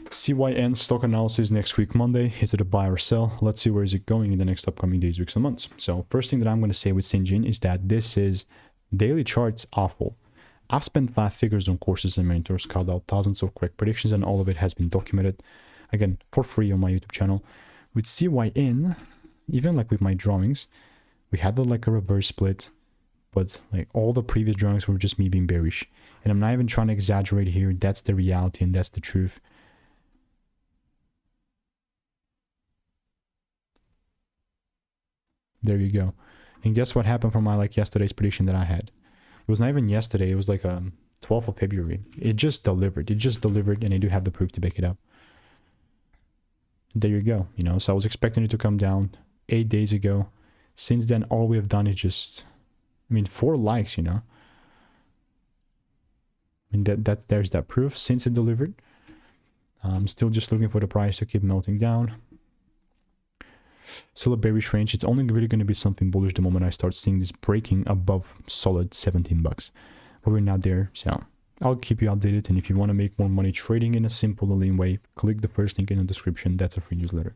CYN stock analysis next week, Monday. Is it a buy or sell? Let's see where is it going in the next upcoming days, weeks, and months. So first thing that I'm going to say with Cyngn is that this is daily charts awful. I've spent 5 figures on courses and mentors, called out thousands of correct predictions, and all of it has been documented, again, for free on my YouTube channel. With CYN, even like with my drawings, we had like a reverse split, but like all the previous drawings were just me being bearish. And I'm not even trying to exaggerate here. That's the reality and that's the truth. There you go. And guess what happened from my like yesterday's prediction that I had? It was not even yesterday. It was like 12th of February. It just delivered. It just delivered, and I do have the proof to back it up. There you go. You know, so I was expecting it to come down 8 days ago. Since then, all we have done is just, I mean, 4 likes, you know. I mean, there's that proof since it delivered. I'm still just looking for the price to keep melting down. Still a bearish range. It's only really going to be something bullish the moment I start seeing this breaking above solid 17 bucks. But we're not there, so I'll keep you updated. And if you want to make more money trading in a simple and lean way, click the first link in the description. That's a free newsletter.